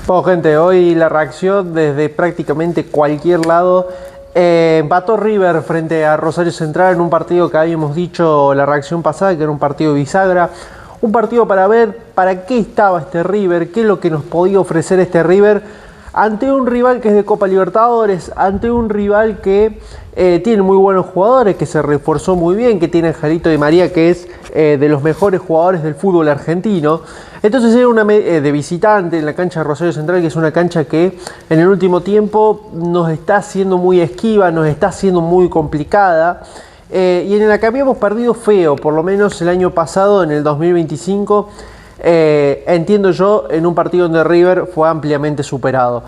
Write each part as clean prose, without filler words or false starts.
Bueno, gente, hoy la reacción desde prácticamente cualquier lado. Empató River frente a Rosario Central en un partido que habíamos dicho la reacción pasada, que era un partido bisagra. Un partido para ver para qué estaba este River, qué es lo que nos podía ofrecer este River ante un rival que es de Copa Libertadores, ante un rival que tiene muy buenos jugadores, que se reforzó muy bien, que tiene a Angelito Di María, que es de los mejores jugadores del fútbol argentino. Entonces era una de visitante en la cancha de Rosario Central, que es una cancha que en el último tiempo nos está haciendo muy esquiva, nos está haciendo muy complicada. Y en la que habíamos perdido feo, por lo menos el año pasado, en el 2025, entiendo yo, en un partido donde River fue ampliamente superado.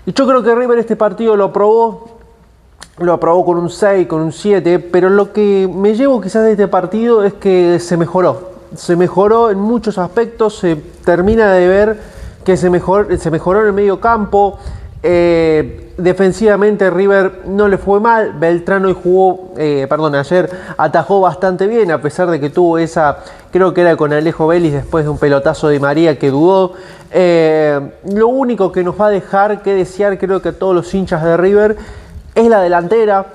Y yo creo que River este partido lo aprobó con un 6, con un 7, pero lo que me llevo quizás de este partido es que se mejoró en muchos aspectos, se termina de ver que se mejoró en el medio campo. Defensivamente River no le fue mal. Beltrán hoy ayer atajó bastante bien, a pesar de que tuvo esa, creo que era con Alejo Vélez después de un pelotazo de María que dudó. Lo único que nos va a dejar que desear, creo que a todos los hinchas de River, es la delantera,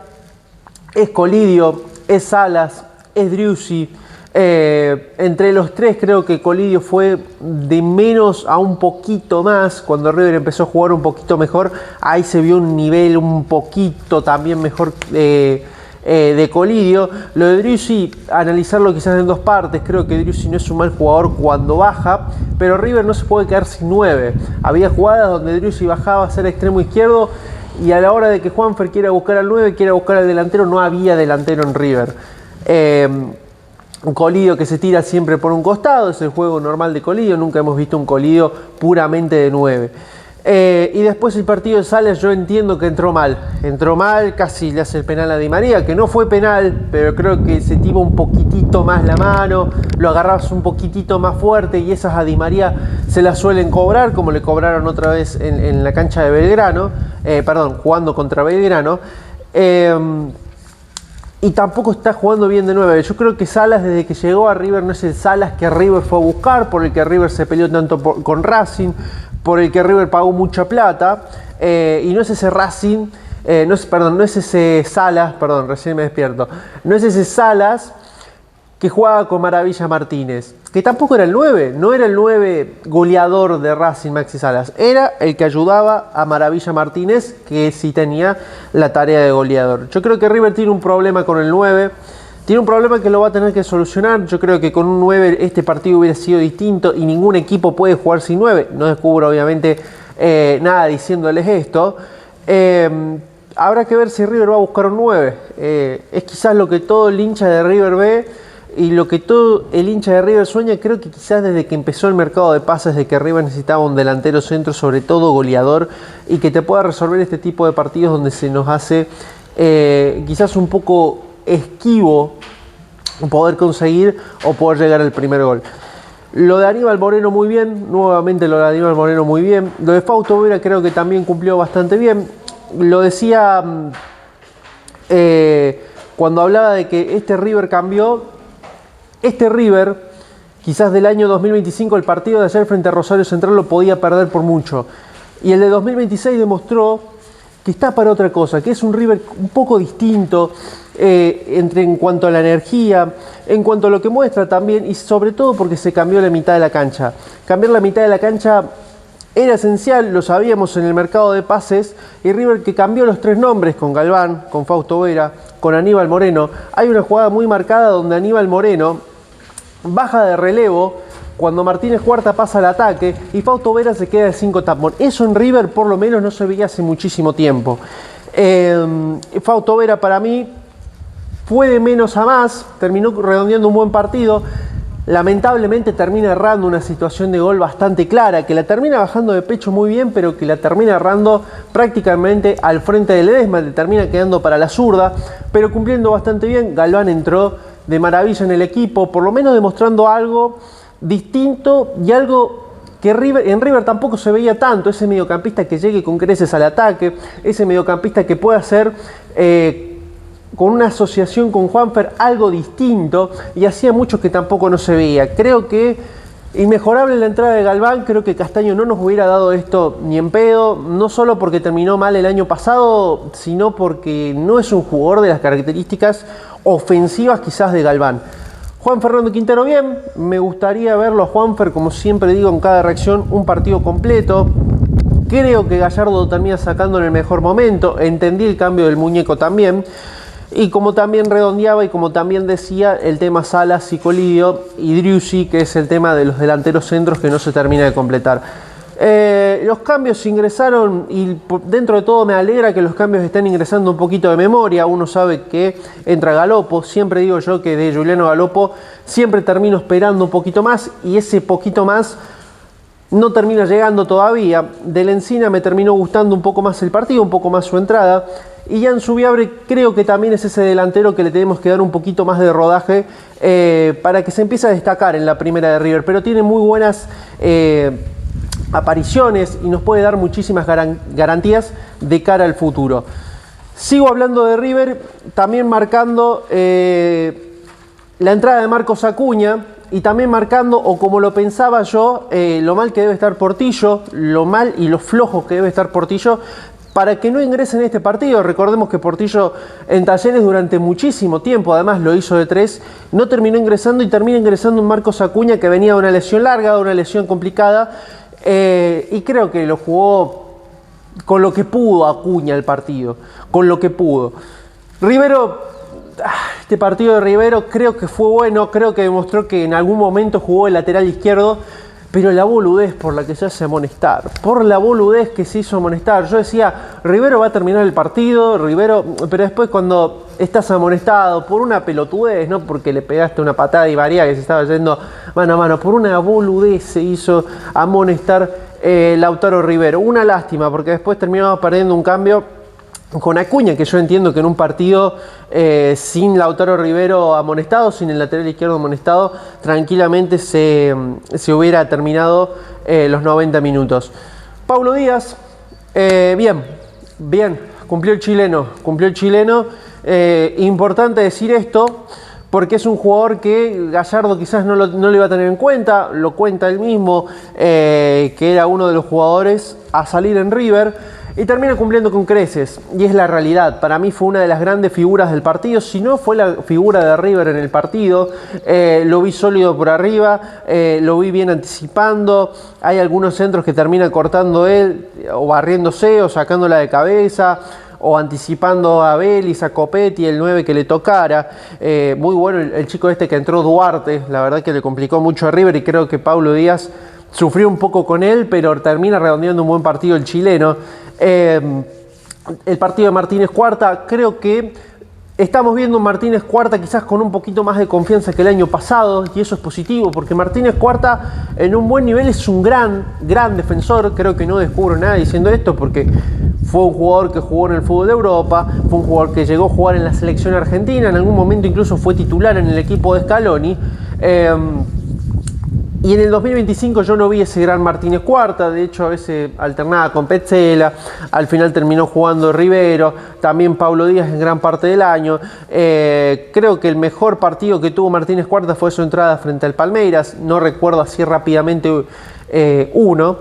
es Colidio, es Salas, es Driussi. Entre los tres creo que Colidio fue de menos a un poquito más. Cuando River empezó a jugar un poquito mejor, ahí se vio un nivel un poquito también mejor de Colidio. Lo de Driussi, analizarlo quizás en dos partes. Creo que Driussi no es un mal jugador cuando baja, pero River no se puede quedar sin 9. Había jugadas donde Driussi bajaba a ser extremo izquierdo y a la hora de que Juanfer quiera buscar al 9, quiera buscar al delantero, no había delantero en River. Un Colidio que se tira siempre por un costado, es el juego normal de Colidio, nunca hemos visto un Colidio puramente de 9. Y después el partido de Salas, yo entiendo que entró mal, casi le hace el penal a Di María, que no fue penal, pero creo que se tira un poquitito más la mano, lo agarras un poquitito más fuerte y esas a Di María se las suelen cobrar, como le cobraron otra vez en la cancha de Belgrano, jugando contra Belgrano. Y tampoco está jugando bien de 9. Yo creo que Salas, desde que llegó a River, no es el Salas que River fue a buscar, por el que River se peleó tanto con Racing, por el que River pagó mucha plata. Y no es ese Racing, no es ese Salas, recién me despierto. No es ese Salas que jugaba con Maravilla Martínez, que tampoco era el 9, no era el 9 goleador de Racing Maxi Salas, era el que ayudaba a Maravilla Martínez, que sí tenía la tarea de goleador. Yo creo que River tiene un problema con el 9, tiene un problema que lo va a tener que solucionar. Yo creo que con un 9 este partido hubiera sido distinto y ningún equipo puede jugar sin 9. No descubro obviamente nada diciéndoles esto. Habrá que ver si River va a buscar un 9. Es quizás lo que todo el hincha de River ve y lo que todo el hincha de River sueña. Creo que quizás desde que empezó el mercado de pases, de que River necesitaba un delantero centro, sobre todo goleador, y que te pueda resolver este tipo de partidos donde se nos hace quizás un poco esquivo poder conseguir o poder llegar al primer gol. Lo de Aníbal Moreno muy bien, nuevamente lo de Aníbal Moreno muy bien. Lo de Fausto Vera creo que también cumplió bastante bien. Lo decía cuando hablaba de que este River cambió. Este River, quizás del año 2025, el partido de ayer frente a Rosario Central lo podía perder por mucho. Y el de 2026 demostró que está para otra cosa, que es un River un poco distinto en cuanto a la energía, en cuanto a lo que muestra también, y sobre todo porque se cambió la mitad de la cancha. Cambiar la mitad de la cancha era esencial, lo sabíamos en el mercado de pases, y River que cambió los tres nombres con Galván, con Fausto Vera, con Aníbal Moreno. Hay una jugada muy marcada donde Aníbal Moreno baja de relevo cuando Martínez Cuarta pasa al ataque y Fausto Vera se queda de 5 tapón. Eso en River por lo menos no se veía hace muchísimo tiempo. Fausto Vera para mí fue de menos a más, terminó redondeando un buen partido. Lamentablemente termina errando una situación de gol bastante clara, que la termina bajando de pecho muy bien, pero que la termina errando prácticamente al frente de Ledesma, le termina quedando para la zurda, pero cumpliendo bastante bien. Galván entró de maravilla en el equipo, por lo menos demostrando algo distinto y algo que en River tampoco se veía tanto, ese mediocampista que llegue con creces al ataque, ese mediocampista que pueda hacer con una asociación con Juanfer algo distinto, y hacía mucho que tampoco no se veía. Creo que Inmejorable la entrada de Galván, creo que Castaño no nos hubiera dado esto ni en pedo, no solo porque terminó mal el año pasado, sino porque no es un jugador de las características ofensivas quizás de Galván. Juan Fernando Quintero bien, me gustaría verlo a Juanfer, como siempre digo en cada reacción, un partido completo. Creo que Gallardo termina sacando en el mejor momento, entendí el cambio del muñeco también. Y como también redondeaba y como también decía, el tema Salas y Colidio y Driussi, que es el tema de los delanteros centros que no se termina de completar. Los cambios ingresaron y dentro de todo me alegra que los cambios estén ingresando un poquito de memoria. Uno sabe que entra Galopo, siempre digo yo que de Juliano Galopo siempre termino esperando un poquito más y ese poquito más no termina llegando todavía. Del Encina me terminó gustando un poco más el partido, un poco más su entrada. Y Jan Subiabre creo que también es ese delantero que le tenemos que dar un poquito más de rodaje para que se empiece a destacar en la primera de River. Pero tiene muy buenas apariciones y nos puede dar muchísimas garantías de cara al futuro. Sigo hablando de River, también marcando la entrada de Marcos Acuña. Y también marcando, o como lo pensaba yo, lo mal que debe estar Portillo, lo mal y lo flojo que debe estar Portillo, para que no ingrese en este partido. Recordemos que Portillo en Talleres durante muchísimo tiempo, además lo hizo de 3, no terminó ingresando y termina ingresando un Marcos Acuña que venía de una lesión larga, de una lesión complicada, y creo que lo jugó con lo que pudo Acuña el partido, con lo que pudo. Rivero... Este partido de Rivero creo que fue bueno, creo que demostró que en algún momento jugó el lateral izquierdo, pero la boludez por la que se hace amonestar, por la boludez que se hizo amonestar. Yo decía, Rivero va a terminar el partido, Rivero, pero después cuando estás amonestado por una pelotudez, no porque le pegaste una patada y María que se estaba yendo mano a mano, por una boludez se hizo amonestar Lautaro Rivero. Una lástima porque después terminaba perdiendo un cambio con Acuña, que yo entiendo que en un partido sin Lautaro Rivero amonestado, sin el lateral izquierdo amonestado, tranquilamente se hubiera terminado los 90 minutos. Paulo Díaz, bien, cumplió el chileno. Importante decir esto, porque es un jugador que Gallardo quizás no lo iba a tener en cuenta, lo cuenta él mismo, que era uno de los jugadores a salir en River. Y termina cumpliendo con creces, y es la realidad. Para mí fue una de las grandes figuras del partido, si no fue la figura de River en el partido. Lo vi sólido por arriba, lo vi bien anticipando. Hay algunos centros que termina cortando él, o barriéndose, o sacándola de cabeza, o anticipando a Vélez, a Copetti, el 9 que le tocara. Muy bueno el chico este que entró, Duarte, la verdad que le complicó mucho a River, y creo que Paulo Díaz sufrió un poco con él, pero termina redondeando un buen partido el chileno. El partido de Martínez Cuarta, creo que estamos viendo un Martínez Cuarta quizás con un poquito más de confianza que el año pasado, y eso es positivo, porque Martínez Cuarta en un buen nivel es un gran defensor. Creo que no descubro nada diciendo esto, porque fue un jugador que jugó en el fútbol de Europa, fue un jugador que llegó a jugar en la selección argentina, en algún momento incluso fue titular en el equipo de Scaloni. Y en el 2025 yo no vi ese gran Martínez Cuarta, de hecho a veces alternaba con Petzela, al final terminó jugando Rivero, también Paulo Díaz en gran parte del año. Creo que el mejor partido que tuvo Martínez Cuarta fue su entrada frente al Palmeiras, no recuerdo así rápidamente uno.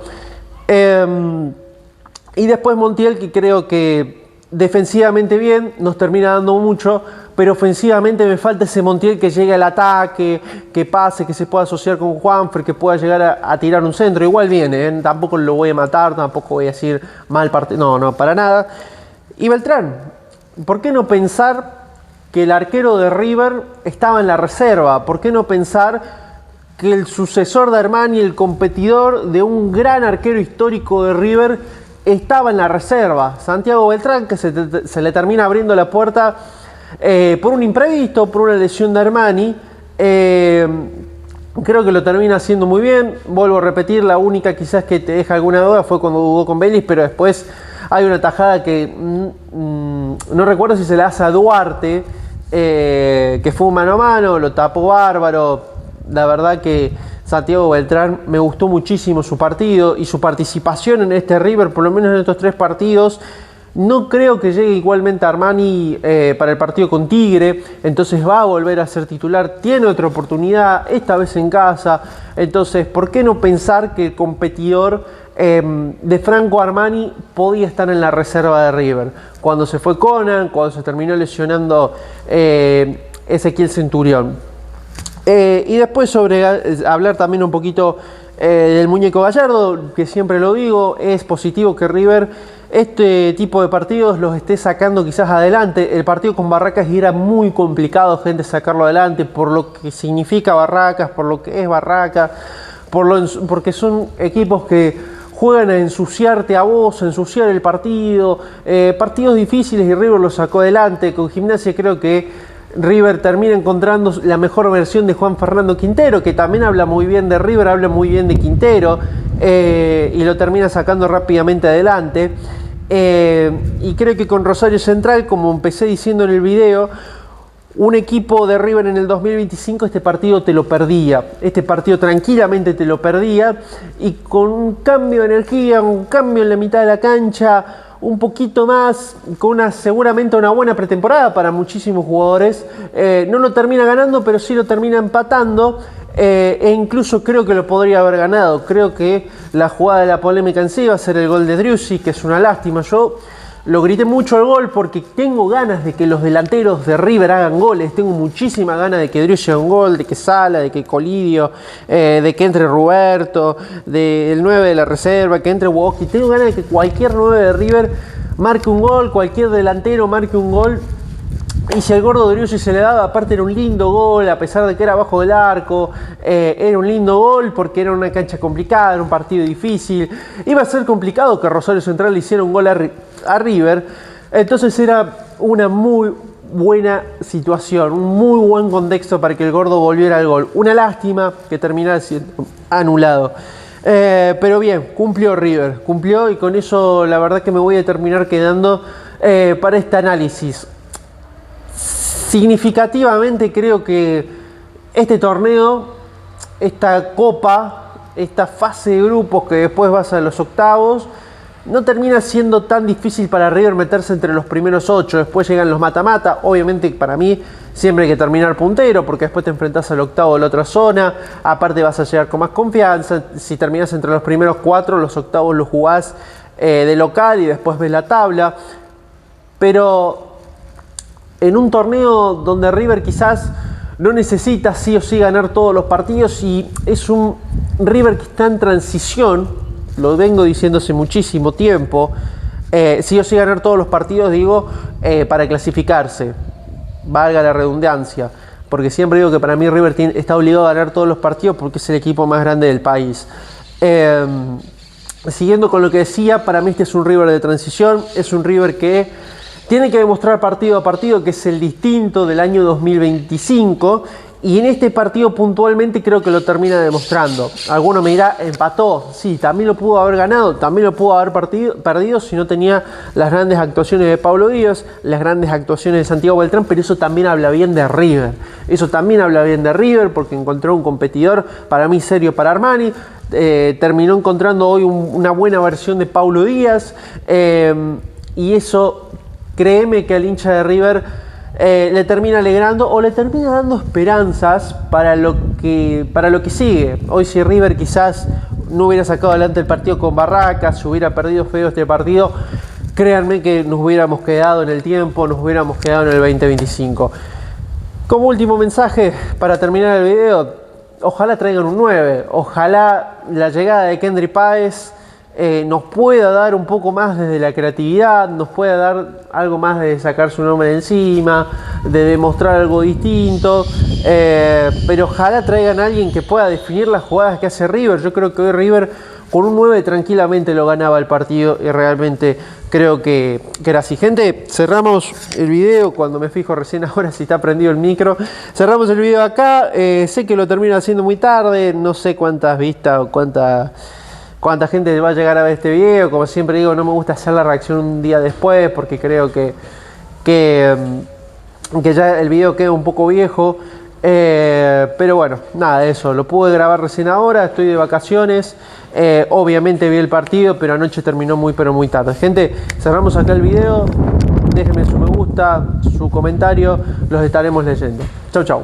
Y después Montiel, que creo que defensivamente bien, nos termina dando mucho, pero ofensivamente me falta ese Montiel que llegue al ataque, que pase, que se pueda asociar con Juanfer, que pueda llegar a tirar un centro. Igual viene, tampoco lo voy a matar, tampoco voy a decir mal partido, no, para nada. Y Beltrán, ¿por qué no pensar que el arquero de River estaba en la reserva? ¿Por qué no pensar que el sucesor de Armani, el competidor de un gran arquero histórico de River, estaba en la reserva? Santiago Beltrán, que se le termina abriendo la puerta por un imprevisto, por una lesión de Armani. Creo que lo termina haciendo muy bien. Vuelvo a repetir, la única quizás que te deja alguna duda fue cuando jugó con Vélez, pero después hay una tajada que no recuerdo si se la hace a Duarte, que fue un mano a mano, lo tapó bárbaro. La verdad que Santiago Beltrán me gustó muchísimo su partido y su participación en este River, por lo menos en estos 3 partidos. No creo que llegue igualmente Armani para el partido con Tigre, entonces va a volver a ser titular, tiene otra oportunidad, esta vez en casa, entonces ¿por qué no pensar que el competidor de Franco Armani podía estar en la reserva de River? Cuando se fue Conan, cuando se terminó lesionando Ezequiel Centurión. Y después sobre hablar también un poquito del muñeco Gallardo, que siempre lo digo, es positivo que River este tipo de partidos los esté sacando quizás adelante. El partido con Barracas era muy complicado, gente, sacarlo adelante por lo que significa Barracas, por lo que es Barracas, porque son equipos que juegan a ensuciarte a vos, a ensuciar el partido, partidos difíciles, y River los sacó adelante. Con Gimnasia creo que River termina encontrando la mejor versión de Juan Fernando Quintero, que también habla muy bien de River, habla muy bien de Quintero, y lo termina sacando rápidamente adelante. Y creo que con Rosario Central, como empecé diciendo en el video, un equipo de River en el 2025 este partido te lo perdía, este partido tranquilamente te lo perdía, y con un cambio de energía, un cambio en la mitad de la cancha, un poquito más, con seguramente una buena pretemporada para muchísimos jugadores, no lo termina ganando, pero sí lo termina empatando, e incluso creo que lo podría haber ganado. Creo que la jugada de la polémica en sí va a ser el gol de Driussi, que es una lástima. Yo lo grité mucho al gol porque tengo ganas de que los delanteros de River hagan goles, tengo muchísimas ganas de que Driussi haga un gol, de que Sala, de que Colidio, de que entre Roberto, del 9 de la reserva, que entre Woki. Tengo ganas de que cualquier 9 de River marque un gol, cualquier delantero marque un gol. Y si al gordo Driussi se le daba, aparte era un lindo gol, a pesar de que era abajo del arco, era un lindo gol porque era una cancha complicada, era un partido difícil. Iba a ser complicado que Rosario Central le hiciera un gol a River, entonces era una muy buena situación, un muy buen contexto para que el gordo volviera al gol. Una lástima que terminara siendo anulado. Pero bien, cumplió River, cumplió, y con eso la verdad que me voy a terminar quedando para este análisis. Significativamente creo que este torneo, esta copa, esta fase de grupos que después vas a los octavos, no termina siendo tan difícil para River meterse entre los primeros 8. Después llegan los mata-mata. Obviamente para mí siempre hay que terminar puntero, porque después te enfrentás al octavo de la otra zona. Aparte vas a llegar con más confianza. Si terminas entre los primeros 4, los octavos los jugás de local y después ves la tabla. Pero en un torneo donde River quizás no necesita sí o sí ganar todos los partidos, y es un River que está en transición, lo vengo diciendo hace muchísimo tiempo, sí o sí ganar todos los partidos, digo, para clasificarse, valga la redundancia, porque siempre digo que para mí River está obligado a ganar todos los partidos porque es el equipo más grande del país. Siguiendo con lo que decía, para mí este es un River de transición, es un River que tiene que demostrar partido a partido que es el distinto del año 2025, y en este partido puntualmente creo que lo termina demostrando. Alguno me dirá, empató, sí, también lo pudo haber ganado, también lo pudo haber perdido si no tenía las grandes actuaciones de Pablo Díaz, las grandes actuaciones de Santiago Beltrán, pero eso también habla bien de River. Eso también habla bien de River porque encontró un competidor para mí serio para Armani. Terminó encontrando hoy una buena versión de Pablo Díaz, y eso, créeme que al hincha de River le termina alegrando o le termina dando esperanzas para lo que sigue. Hoy si River quizás no hubiera sacado adelante el partido con Barracas, si hubiera perdido feo este partido, créanme que nos hubiéramos quedado en el tiempo, nos hubiéramos quedado en el 2025. Como último mensaje para terminar el video, ojalá traigan un 9, ojalá la llegada de Kendry Páez nos pueda dar un poco más desde la creatividad, nos pueda dar algo más de sacar su nombre de encima, de demostrar algo distinto, pero ojalá traigan a alguien que pueda definir las jugadas que hace River. Yo creo que hoy River con un 9 tranquilamente lo ganaba el partido, y realmente creo que era así. Gente, cerramos el video. Cuando me fijo recién ahora si está prendido el micro, cerramos el video acá. Sé que lo termino haciendo muy tarde, no sé cuántas vistas o cuánta gente va a llegar a ver este video. Como siempre digo, no me gusta hacer la reacción un día después porque creo que ya el video queda un poco viejo. Pero bueno, nada, eso, lo pude grabar recién ahora, estoy de vacaciones. Obviamente vi el partido, pero anoche terminó muy pero muy tarde. Gente, cerramos acá el video. Déjenme su me gusta, su comentario, los estaremos leyendo. Chau, chau.